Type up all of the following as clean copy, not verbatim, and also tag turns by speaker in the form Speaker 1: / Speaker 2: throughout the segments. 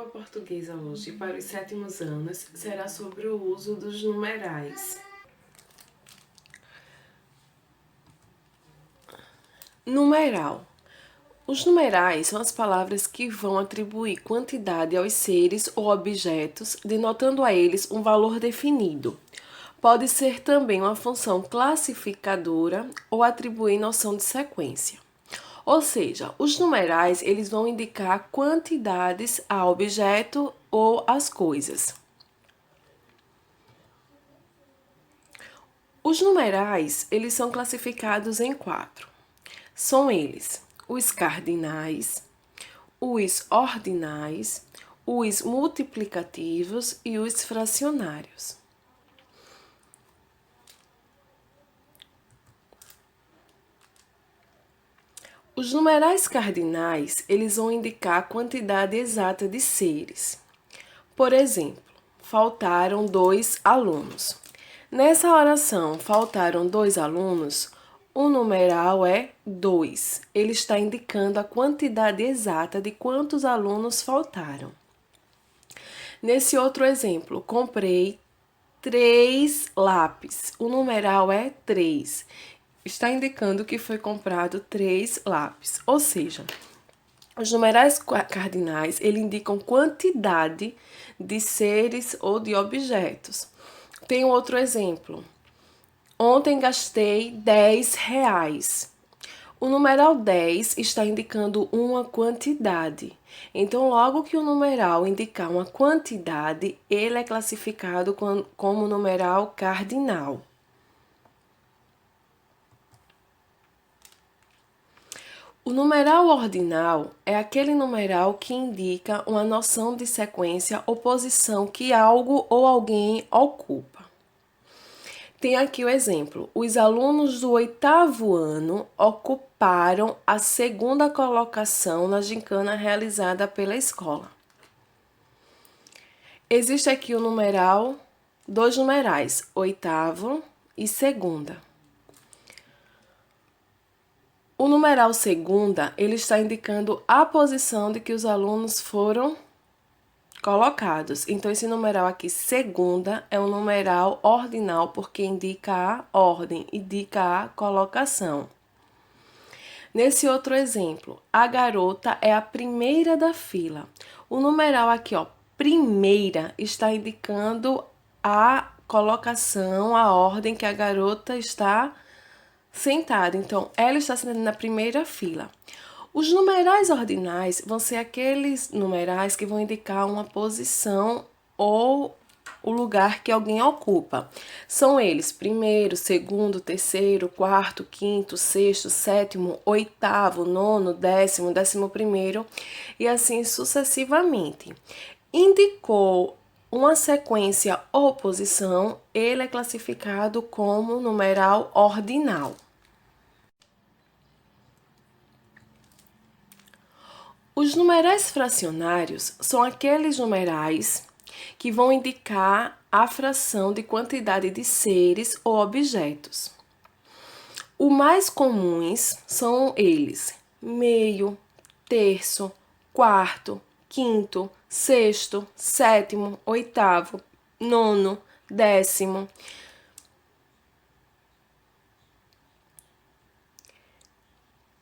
Speaker 1: língua portuguesa hoje, para os 7º anos, será sobre o uso dos numerais. Numeral. Os numerais são as palavras que vão atribuir quantidade aos seres ou objetos, denotando a eles um valor definido. Pode ser também uma função classificadora ou atribuir noção de sequência. Ou seja, os numerais eles vão indicar quantidades a objeto ou às coisas. Os numerais eles são classificados em 4. São eles os cardinais, os ordinais, os multiplicativos e os fracionários. Os numerais cardinais, eles vão indicar a quantidade exata de seres. Por exemplo, faltaram 2 alunos. Nessa oração, faltaram 2 alunos, o numeral é 2. Ele está indicando a quantidade exata de quantos alunos faltaram. Nesse outro exemplo, comprei 3 lápis. O numeral é 3. Está indicando que foi comprado 3 lápis. Ou seja, os numerais cardinais, ele indicam quantidade de seres ou de objetos. Tem outro exemplo. Ontem gastei 10 reais. O numeral 10 está indicando uma quantidade. Então, logo que o numeral indicar uma quantidade, ele é classificado como numeral cardinal. O numeral ordinal é aquele numeral que indica uma noção de sequência ou posição que algo ou alguém ocupa. Tem aqui o exemplo. Os alunos do 8º ano ocuparam a 2ª colocação na gincana realizada pela escola. Existe aqui o numeral, 2 numerais, 8º e 2ª. O numeral segunda, ele está indicando a posição de que os alunos foram colocados. Então, esse numeral aqui, segunda, é um numeral ordinal, porque indica a ordem, indica a colocação. Nesse outro exemplo, a garota é a primeira da fila. O numeral aqui, ó, primeira, está indicando a colocação, a ordem que a garota está sentada. Então, ela está sentada na primeira fila. Os numerais ordinais vão ser aqueles numerais que vão indicar uma posição ou o lugar que alguém ocupa. São eles: primeiro, segundo, terceiro, quarto, quinto, sexto, sétimo, 8º, 9º, 10º, 11º e assim sucessivamente. Indicou uma sequência ou posição, ele é classificado como numeral ordinal. Os numerais fracionários são aqueles numerais que vão indicar a fração de quantidade de seres ou objetos. Os mais comuns são eles: meio, terço, quarto, quinto, sexto, sétimo, 8º, 9º, 10º.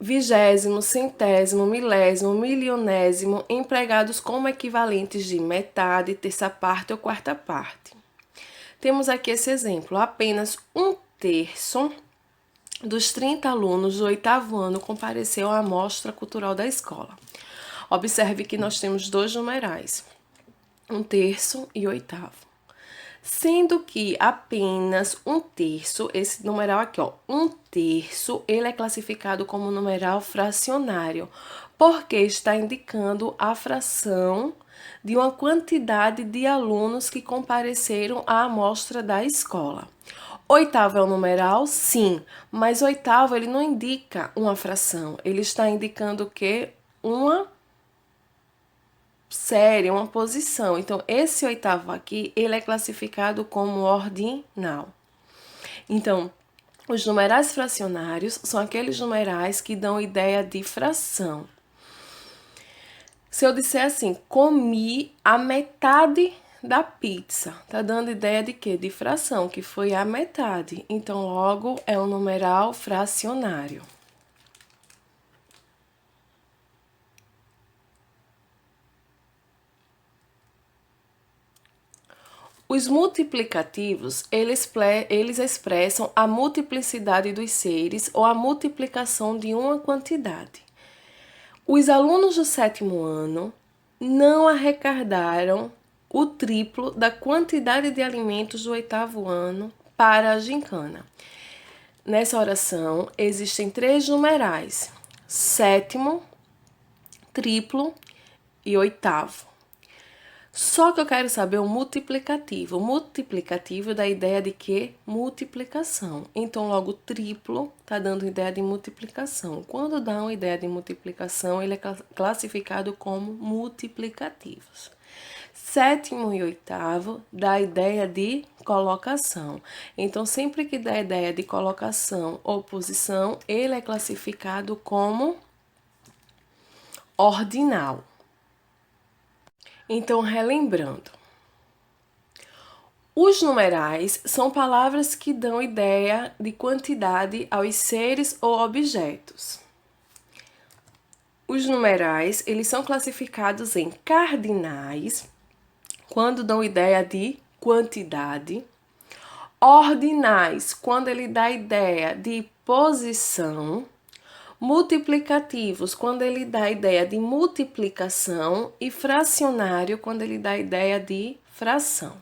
Speaker 1: Vigésimo, centésimo, milésimo, milionésimo, empregados como equivalentes de metade, terça parte ou quarta parte. Temos aqui esse exemplo: apenas 1/3 dos 30 alunos do 8º ano compareceu à amostra cultural da escola. Observe que nós temos 2 numerais, 1/3 e 8º. Sendo que apenas 1/3, esse numeral aqui, ó, 1/3, ele é classificado como numeral fracionário, porque está indicando a fração de uma quantidade de alunos que compareceram à amostra da escola. 8º é um numeral? Sim, mas 8º ele não indica uma fração, ele está indicando o quê? Uma série, uma posição. Então, esse 8º aqui, ele é classificado como ordinal. Então, os numerais fracionários são aqueles numerais que dão ideia de fração. Se eu disser assim, comi a metade da pizza, tá dando ideia de quê? De fração, que foi a metade. Então, logo, é um numeral fracionário. Os multiplicativos, eles expressam a multiplicidade dos seres ou a multiplicação de uma quantidade. Os alunos do 7º ano não arrecadaram o triplo da quantidade de alimentos do 8º ano para a gincana. Nessa oração, existem 3 numerais: 7º, triplo e 8º. Só que eu quero saber o multiplicativo. O multiplicativo dá ideia de quê? Multiplicação. Então, logo, triplo está dando ideia de multiplicação. Quando dá uma ideia de multiplicação, ele é classificado como multiplicativos. 7º e 8º dá ideia de colocação. Então, sempre que dá ideia de colocação ou posição, ele é classificado como ordinal. Então, relembrando, os numerais são palavras que dão ideia de quantidade aos seres ou objetos. Os numerais, eles são classificados em cardinais, quando dão ideia de quantidade, ordinais, quando ele dá ideia de posição, multiplicativos, quando ele dá a ideia de multiplicação, e fracionário, quando ele dá a ideia de fração.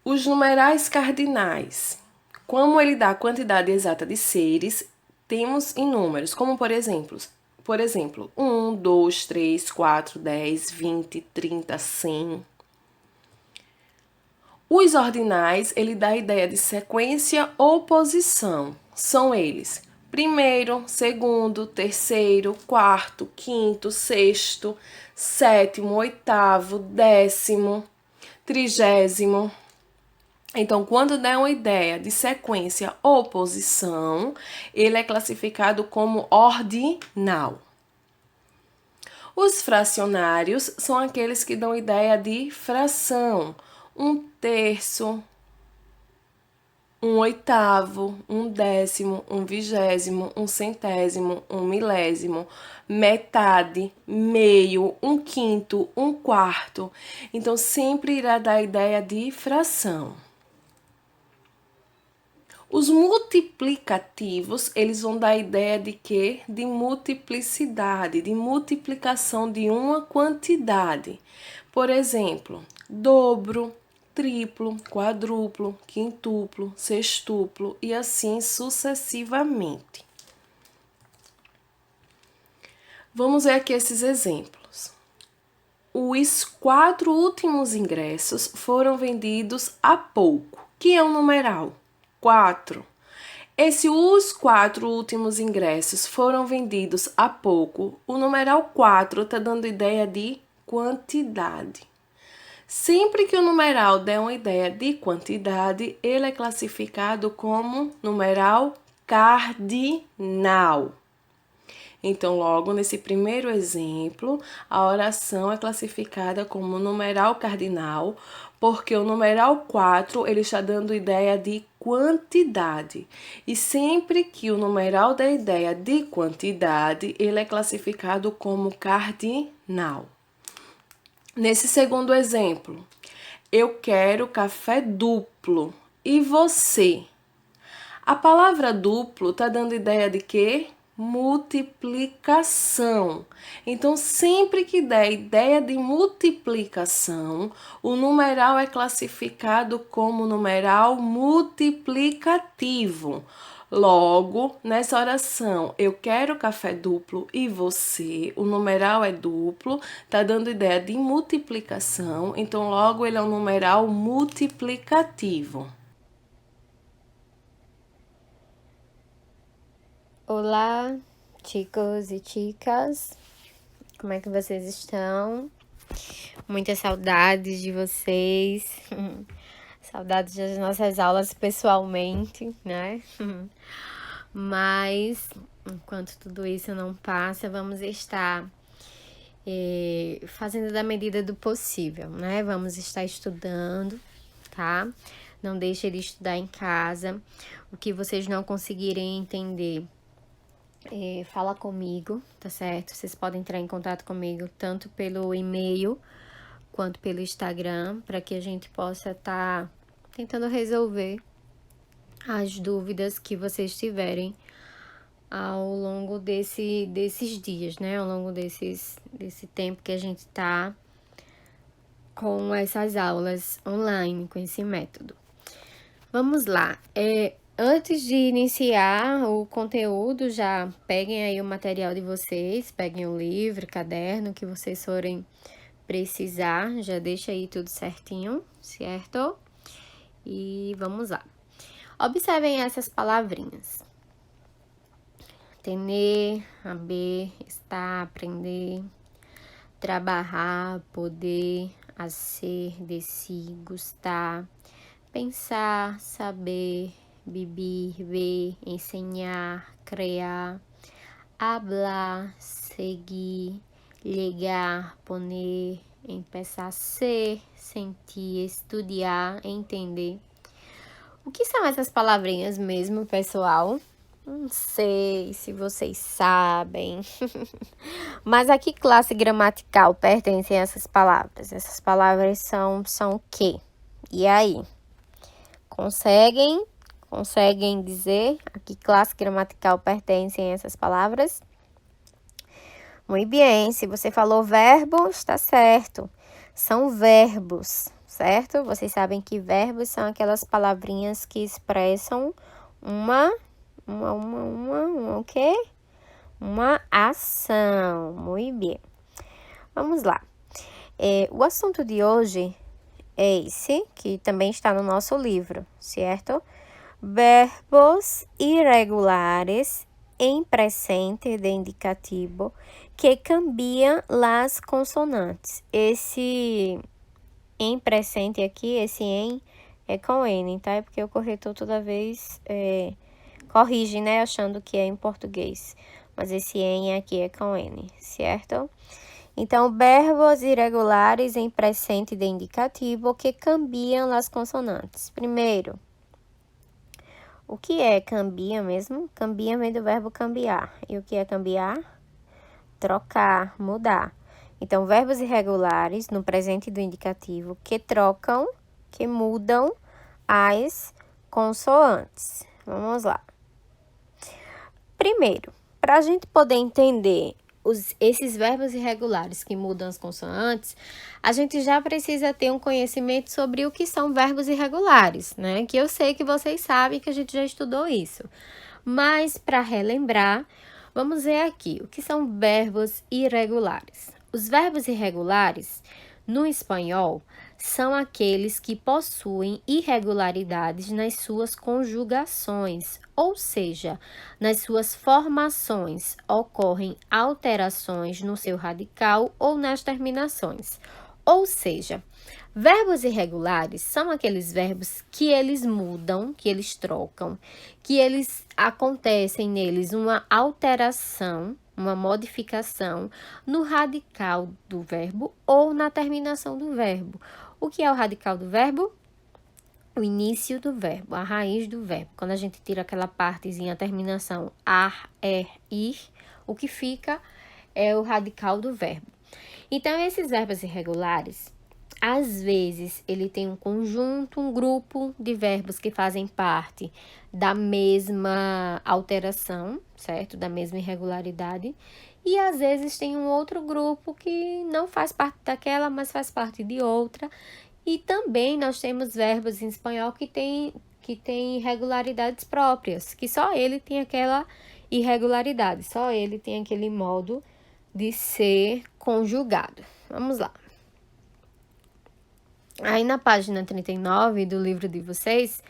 Speaker 1: Os numerais cardinais, como ele dá a quantidade exata de seres, temos em números, como por exemplo, 1, 2, 3, 4, 10, 20, 30, 100. Os ordinais, ele dá a ideia de sequência ou posição. São eles: primeiro, segundo, terceiro, quarto, quinto, sexto, 7º, 8º, 10º, 30º. Então, quando der uma ideia de sequência ou posição, ele é classificado como ordinal. Os fracionários são aqueles que dão ideia de fração: 1/3, 1/8, 1/10, 1/20, 1/100, 1/1000, metade, meio, 1/5, 1/4. Então, sempre irá dar ideia de fração. Os multiplicativos, eles vão dar a ideia de quê? De multiplicidade, de multiplicação de uma quantidade. Por exemplo, dobro, triplo, quadruplo, quintuplo, sextuplo e assim sucessivamente. Vamos ver aqui esses exemplos. Os 4 últimos ingressos foram vendidos há pouco, que é um numeral. 4. Os 4 últimos ingressos foram vendidos há pouco, o numeral 4 está dando ideia de quantidade. Sempre que o numeral der uma ideia de quantidade, ele é classificado como numeral cardinal. Então, logo nesse primeiro exemplo, a oração é classificada como numeral cardinal, porque o numeral 4 ele está dando ideia de quantidade. E sempre que o numeral der ideia de quantidade, ele é classificado como cardinal. Nesse segundo exemplo, eu quero café duplo. E você? A palavra duplo está dando ideia de quê? Multiplicação. Então, sempre que der ideia de multiplicação, o numeral é classificado como numeral multiplicativo. Logo, nessa oração, eu quero café duplo e você, o numeral é duplo, tá dando ideia de multiplicação, então logo ele é um numeral multiplicativo.
Speaker 2: Olá, chicos e chicas, como é que vocês estão? Muitas saudades de vocês, saudades das nossas aulas pessoalmente, né? Mas enquanto tudo isso não passa, vamos estar fazendo da medida do possível, né? Vamos estar estudando, tá? Não deixe de estudar em casa. O que vocês não conseguirem entender, fala comigo, tá certo? Vocês podem entrar em contato comigo tanto pelo e-mail quanto pelo Instagram, para que a gente possa estar tentando resolver as dúvidas que vocês tiverem ao longo desses dias, né? Ao longo desse tempo que a gente tá com essas aulas online, com esse método. Vamos lá. Antes de iniciar o conteúdo, já peguem aí o material de vocês, peguem o livro, caderno que vocês forem precisar, já deixa aí tudo certinho, certo? E vamos lá. Observem essas palavrinhas. Tener, haber, estar, aprender, trabalhar, poder, ser, descer, gostar, pensar, saber, beber, ver, ensinar, criar, hablar, seguir, ligar, poner, empezar a ser, sentir, estudar, entender. O que são essas palavrinhas mesmo, pessoal? Não sei se vocês sabem. Mas a que classe gramatical pertencem essas palavras? Essas palavras são o quê? E aí? Conseguem dizer a que classe gramatical pertencem essas palavras? Muito bem, se você falou verbo, está certo. São verbos, certo? Vocês sabem que verbos são aquelas palavrinhas que expressam o quê? Uma ação. Muito bem. Vamos lá. O assunto de hoje é esse, que também está no nosso livro, certo? Verbos irregulares em presente de indicativo que cambiam as consonantes. Esse em presente aqui, esse em é com N, tá? É porque o corretor toda vez corrige, né? Achando que é em português. Mas esse em aqui é com N, certo? Então, verbos irregulares em presente de indicativo que cambiam as consonantes. Primeiro, o que é cambiam mesmo? Cambiam vem do verbo cambiar. E o que é cambiar? Trocar, mudar. Então, verbos irregulares no presente do indicativo que trocam, que mudam as consoantes. Vamos lá. Primeiro, para a gente poder entender esses verbos irregulares que mudam as consoantes, a gente já precisa ter um conhecimento sobre o que são verbos irregulares, né? Que eu sei que vocês sabem que a gente já estudou isso. Mas, para relembrar, vamos ver aqui o que são verbos irregulares. Os verbos irregulares, no espanhol, são aqueles que possuem irregularidades nas suas conjugações, ou seja, nas suas formações ocorrem alterações no seu radical ou nas terminações. Ou seja, verbos irregulares são aqueles verbos que eles mudam, que eles trocam, que eles acontecem neles uma alteração, uma modificação no radical do verbo ou na terminação do verbo. O que é o radical do verbo? O início do verbo, a raiz do verbo. Quando a gente tira aquela partezinha, a terminação ar, ir, o que fica é o radical do verbo. Então, esses verbos irregulares, às vezes, ele tem um conjunto, um grupo de verbos que fazem parte da mesma alteração, certo? Da mesma irregularidade. E, às vezes, tem um outro grupo que não faz parte daquela, mas faz parte de outra. E também nós temos verbos em espanhol que tem irregularidades próprias, que só ele tem aquela irregularidade, só ele tem aquele modo de ser conjugado. Vamos lá. Aí na página 39 do livro de vocês,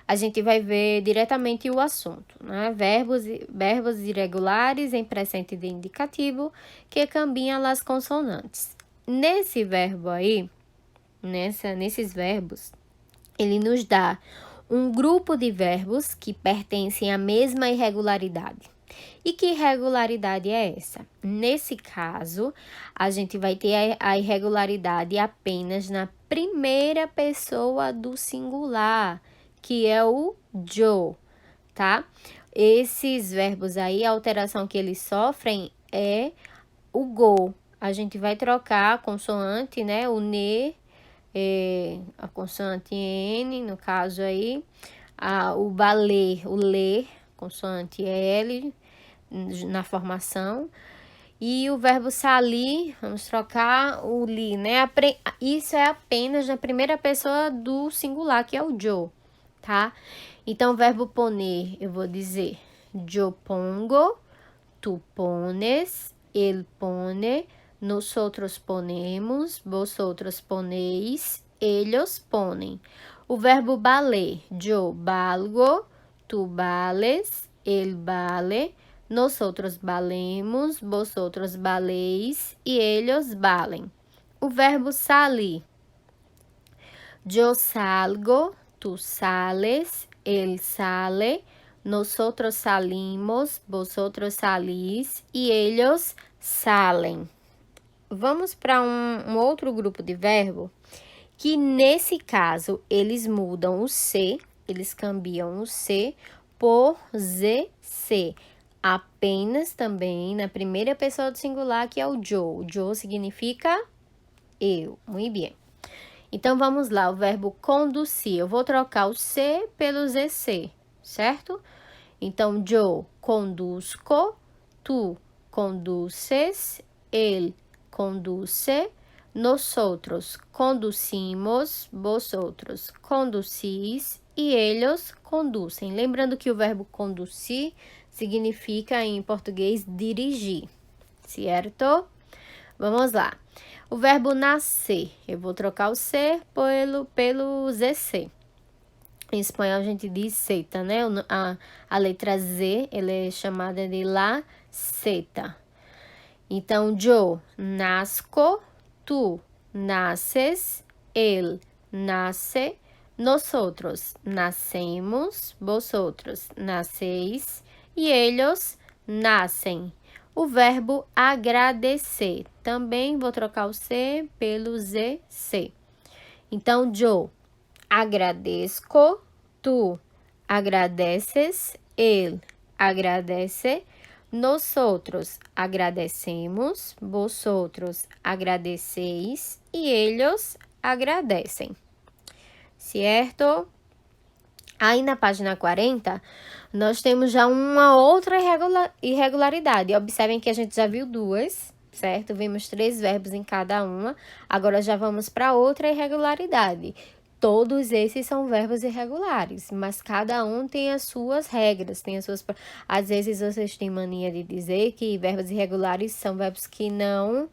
Speaker 2: a gente vai ver diretamente o assunto, né? Verbos irregulares em presente de indicativo que cambiam as consonantes. Nesse verbo aí, nesses verbos, ele nos dá um grupo de verbos que pertencem à mesma irregularidade. E que irregularidade é essa? Nesse caso, a gente vai ter a irregularidade apenas na primeira pessoa do singular, que é o Joe, tá? Esses verbos aí, a alteração que eles sofrem é o go. A gente vai trocar a consoante, né? O ne, a consoante N, no caso aí. O balé, o lê, consoante L, na formação. E o verbo salir, vamos trocar o li, né? Isso é apenas na primeira pessoa do singular, que é o Joe, tá? Então, o verbo poner, eu vou dizer yo pongo, tu pones, ele pone, nosotros ponemos, vosotros poneis, ellos ponem. O verbo valer, yo valgo, tu vales, ele vale, nosotros valemos, vosotros valeis e ellos valem. O verbo salir, yo salgo, tu sales, él sale, nosotros salimos, vosotros salís e ellos salen. Vamos para um outro grupo de verbo que nesse caso eles mudam o C, eles cambiam o C por ZC. Apenas também na primeira pessoa do singular, que é o Joe. O Joe significa eu. Muito bem. Então, vamos lá, o verbo conduzir. Eu vou trocar o C pelo ZC, certo? Então, yo conduzco, tu conduces, ele conduce, nosotros conducimos, vosotros conducis e ellos conduzem. Lembrando que o verbo conduzir significa em português dirigir, certo? Vamos lá. O verbo nascer, eu vou trocar o C pelo ZC. Em espanhol a gente diz zeta, né? A letra Z, ela é chamada de la zeta. Então, yo nasco, tu naces, él nace, nosotros nacemos, vosotros naceis e ellos nascem. O verbo agradecer, também vou trocar o C pelo ZC. Então, yo agradezco, tu agradeces, él agradece, nosotros agradecemos, vosotros agradeceis e ellos agradecem, certo? Aí na página 40, nós temos já uma outra irregularidade. Observem que a gente já viu duas, certo? Vimos 3 verbos em cada uma. Agora já vamos para outra irregularidade. Todos esses são verbos irregulares, mas cada um tem as suas regras, tem as suas... Às vezes vocês têm mania de dizer que verbos irregulares são verbos que não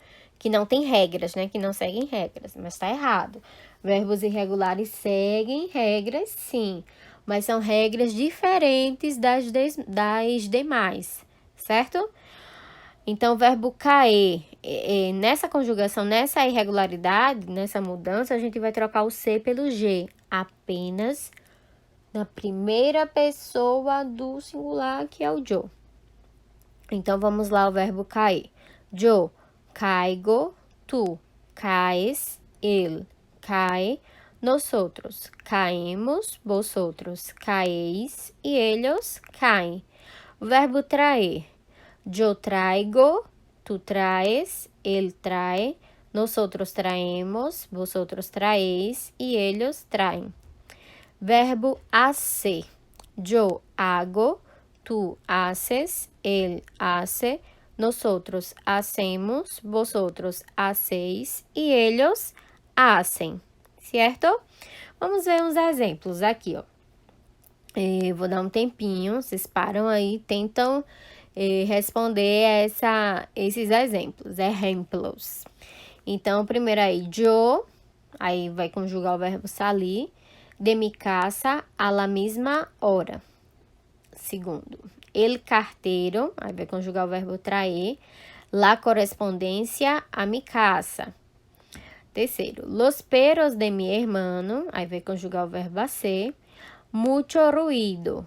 Speaker 2: têm regras, né? Que não seguem regras, mas está errado. Verbos irregulares seguem regras, sim, mas são regras diferentes das demais, certo? Então, o verbo cair, nessa conjugação, nessa irregularidade, nessa mudança, a gente vai trocar o C pelo G, apenas na primeira pessoa do singular, que é o Joe. Então, vamos lá, o verbo cair. Yo caigo, tu caes, ele cai, nosotros caemos, vosotros caeis e ellos caem. O verbo traer. Yo traigo, tu traes, él trae, nosotros traemos, vosotros traéis e ellos traem. Verbo hacer. Yo hago, tu haces, él hace, nosotros hacemos, vosotros hacéis e ellos hacen, certo? Vamos ver uns exemplos aqui, ó. Vou dar um tempinho, vocês param aí, tentam responder esses exemplos. Então, primeiro aí, yo, aí vai conjugar o verbo salir, de mi casa a la misma hora. Segundo, el carteiro, aí vai conjugar o verbo traer, la correspondencia a mi casa. Terceiro, los perros de mi hermano, aí vai conjugar o verbo hacer, mucho ruido.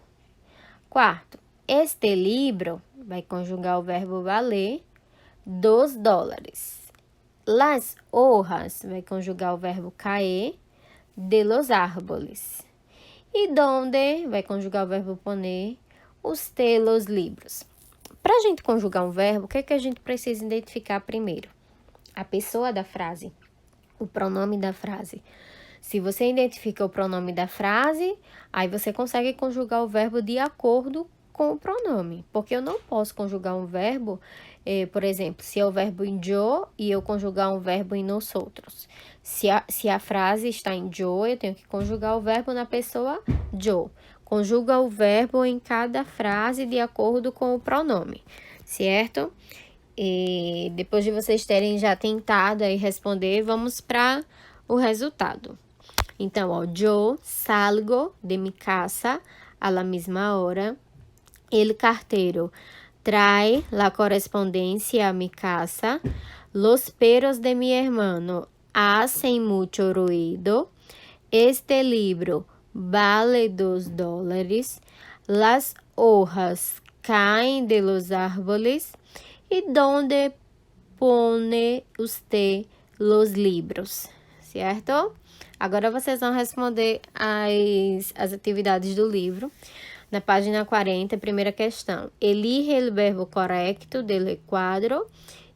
Speaker 2: Quarto, este libro vai conjugar o verbo valer, $2. Las hojas, vai conjugar o verbo cair, de los árboles. E donde, vai conjugar o verbo poner, usted los libros. Para a gente conjugar um verbo, o que é que a gente precisa identificar primeiro? A pessoa da frase, o pronome da frase. Se você identifica o pronome da frase, aí você consegue conjugar o verbo de acordo com o pronome. Porque eu não posso conjugar um verbo, por exemplo, se é o verbo em yo e eu conjugar um verbo em nosotros. Se a frase está em yo, eu tenho que conjugar o verbo na pessoa yo. Conjuga o verbo em cada frase de acordo com o pronome, certo? E depois de vocês terem já tentado aí responder, vamos para o resultado. Então, ó, yo salgo de mi casa a la misma hora. El cartero trae la correspondencia a mi casa. Los perros de mi hermano hacen mucho ruido. Este libro vale $2. Las hojas caen de los árboles. E donde pone usted los libros, certo? Agora vocês vão responder as atividades do livro. Na página 40, primeira questão. Elige el verbo correcto del quadro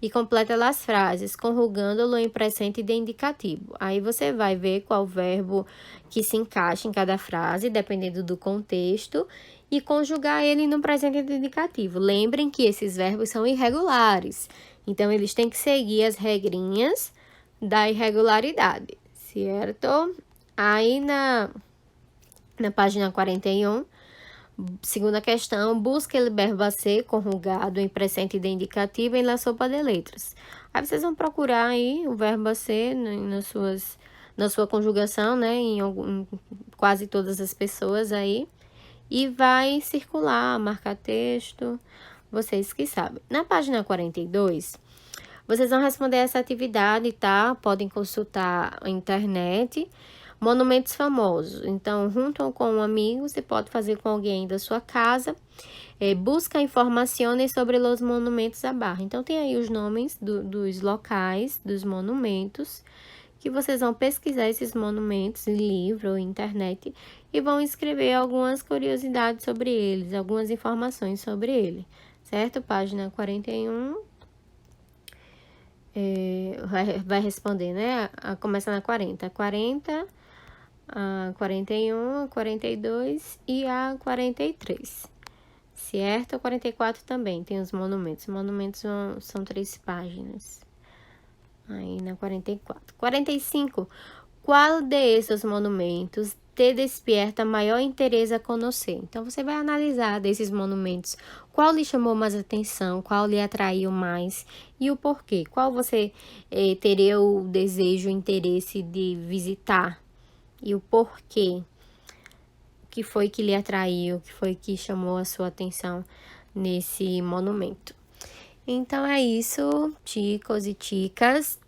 Speaker 2: e completa as frases, conjugando-lo em presente de indicativo. Aí você vai ver qual verbo que se encaixa em cada frase, dependendo do contexto, e conjugar ele no presente de indicativo. Lembrem que esses verbos são irregulares, então eles têm que seguir as regrinhas da irregularidade, certo? Aí na página 41, segunda questão, busque o verbo a ser conjugado em presente de indicativo em la sopa de letras. Aí vocês vão procurar aí o verbo a ser na sua conjugação, né, em quase todas as pessoas aí, e vai circular, marcar texto, vocês que sabem. Na página 42, vocês vão responder essa atividade, tá? Podem consultar a internet. Monumentos famosos. Então, junto com um amigo, você pode fazer com alguém da sua casa. Busca informações sobre os monumentos abaixo. Então, tem aí os nomes dos locais, dos monumentos, que vocês vão pesquisar esses monumentos em livro ou internet e vão escrever algumas curiosidades sobre eles, algumas informações sobre ele, certo? Página 41. Vai responder, né? Começa na 40. 40, a 41, a 42 e a 43. Certo? A 44 também tem os monumentos. Monumentos são 3 páginas. Aí na 44. 45. Qual desses monumentos te despierta maior interesse a conhecer? Então, você vai analisar desses monumentos qual lhe chamou mais atenção, qual lhe atraiu mais e o porquê. Qual você teria o desejo, o interesse de visitar e o porquê. O que foi que lhe atraiu, o que foi que chamou a sua atenção nesse monumento. Então, é isso, chicos e chicas.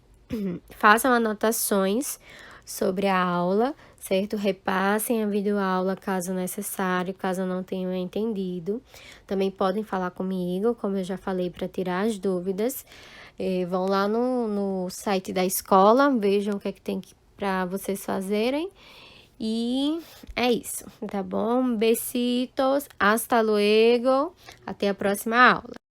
Speaker 2: Façam anotações sobre a aula, certo? Repassem a videoaula caso necessário, caso não tenham entendido. Também podem falar comigo, como eu já falei, para tirar as dúvidas. Vão lá no site da escola, vejam o que é que tem para vocês fazerem. E é isso, tá bom? Besitos, hasta luego, até a próxima aula.